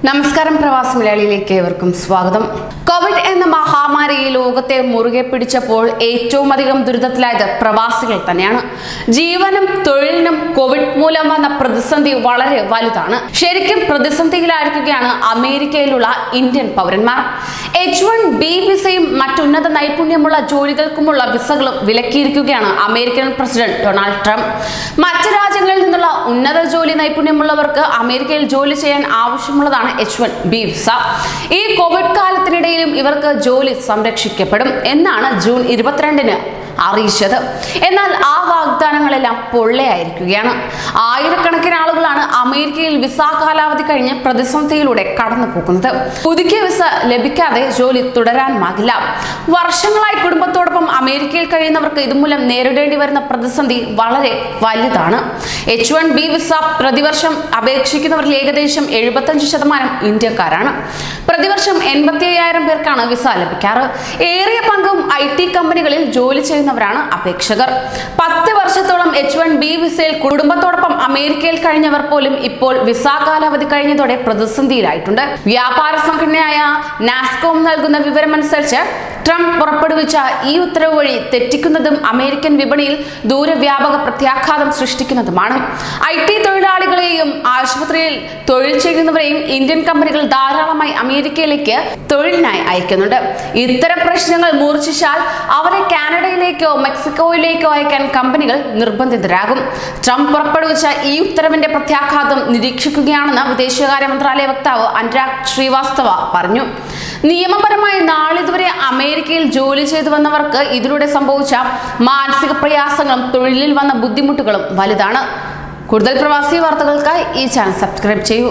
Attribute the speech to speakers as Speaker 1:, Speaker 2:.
Speaker 1: നമസ്കാരം, പ്രവാസി മലയാളിയിലേക്ക് ഏവർക്കും സ്വാഗതം. കോവിഡ് എന്ന മഹാമാരി ലോകത്തെ മുറുകെ പിടിച്ചപ്പോൾ ഏറ്റവും അധികം ദുരിതത്തിലായത് പ്രവാസികൾ തന്നെയാണ്. ജീവനും തൊഴിലിനും കോവിഡ് മൂലം വന്ന പ്രതിസന്ധി വളരെ വലുതാണ്. ശരിക്കും പ്രതിസന്ധിയിലായിരിക്കുകയാണ് അമേരിക്കയിലുള്ള ഇന്ത്യൻ പൗരന്മാർ. H1B വിസയും മറ്റുന്നത നൈപുണ്യമുള്ള ജോലികൾക്കുമുള്ള വിസകളും വിലക്കിയിരിക്കുകയാണ് അമേരിക്കൻ പ്രസിഡന്റ് ഡൊണാൾഡ് ട്രംപ്. മറ്റു രാജ്യങ്ങളിൽ നിന്നുള്ള ഉന്നത ജോലി നൈപുണ്യമുള്ളവർക്ക് അമേരിക്കയിൽ ജോലി ചെയ്യാൻ ആവശ്യമുള്ളതാണ് H1B വിസ. ഈ കോവിഡ് കാലത്തിനിടയിലും ഇവർക്ക് ജോലി സംരക്ഷിക്കപ്പെടും എന്നാണ് ജൂൺ 22-ന് അറിയിച്ചത്. എന്നാൽ ആ വാഗ്ദാനങ്ങളെല്ലാം പൊള്ളയായിരിക്കുകയാണ്. ആയിരക്കണക്കിന് ആളുകളാണ് അമേരിക്കയിൽ വിസ കാലാവധി കഴിഞ്ഞ് പ്രതിസന്ധിയിലൂടെ കടന്നു പോകുന്നത്. പുതുക്കിയ വിസ ലഭിക്കാതെ ജോലി തുടരാനുമാകില്ല. വർഷങ്ങളായി കുടുംബത്തോടൊപ്പം അമേരിക്കയിൽ കഴിയുന്നവർക്ക് ഇതുമൂലം നേരിടേണ്ടി വരുന്ന പ്രതിസന്ധി വളരെ വലുതാണ്. H1B വിസ പ്രതിവർഷം അപേക്ഷിക്കുന്നവരിൽ ഏകദേശം 75% ഇന്ത്യക്കാരാണ്. പ്രതിവർഷം 85,000 പേർക്കാണ് വിസ ലഭിക്കാറ്. ഏറിയ പങ്കും IT കമ്പനികളിൽ ജോലി ചെയ്യുന്നവരാണ് അപേക്ഷകർ. 10 വർഷത്തോളം H1B വിസയിൽ കുടുംബത്തോടൊപ്പം അമേരിക്കയിൽ കഴിഞ്ഞവർ പോലും ഇപ്പോൾ വിസ കാലാവധി കഴിഞ്ഞതോടെ പ്രതിസന്ധിയിലായിട്ടുണ്ട്. വ്യാപാര സംഘടനയായ നാസ്കോം നൽകുന്ന വിവരമനുസരിച്ച് ട്രംപ് പുറപ്പെടുവിച്ച ഈ ഉത്തരവ് വഴി തെറ്റിക്കുന്നതും അമേരിക്കൻ വിപണിയിൽ ദൂരവ്യാപക പ്രത്യാഘാതം സൃഷ്ടിക്കുന്നതുമാണ്. IT തൊഴിലാളികളെയും ആശുപത്രിയിൽ തൊഴിൽ ചെയ്യുന്നവരെയും ഇന്ത്യൻ കമ്പനികൾ ധാരാളമായി അമേരിക്കയിലേക്ക് തൊഴിലിനായി അയക്കുന്നുണ്ട്. ഇത്തരം പ്രശ്നങ്ങൾ മൂർച്ഛിച്ചാൽ അവരെ കാനഡയിലേക്കോ മെക്സിക്കോയിലേക്കോ അയക്കാൻ കമ്പനികൾ നിർബന്ധിതരാകും. ട്രംപ് പുറപ്പെടുവിച്ച ഈ ഉത്തരവിന്റെ പ്രത്യാഘാതം നിരീക്ഷിക്കുകയാണെന്ന് വിദേശകാര്യ മന്ത്രാലയ വക്താവ് അനുരാഗ് ശ്രീവാസ്തവ പറഞ്ഞു. നിയമപരമായി നാളിതുവരെ അമേരിക്കയിൽ ജോലി ചെയ്തു വന്നവർക്ക് ഇതിലൂടെ സംഭവിച്ച മാനസിക പ്രയാസങ്ങളും തൊഴിലിൽ വന്ന ബുദ്ധിമുട്ടുകളും വലുതാണ്. കൂടുതൽ പ്രവാസി വാർത്തകൾക്കായി ഈ ചാനൽ സബ്സ്ക്രൈബ് ചെയ്യൂ.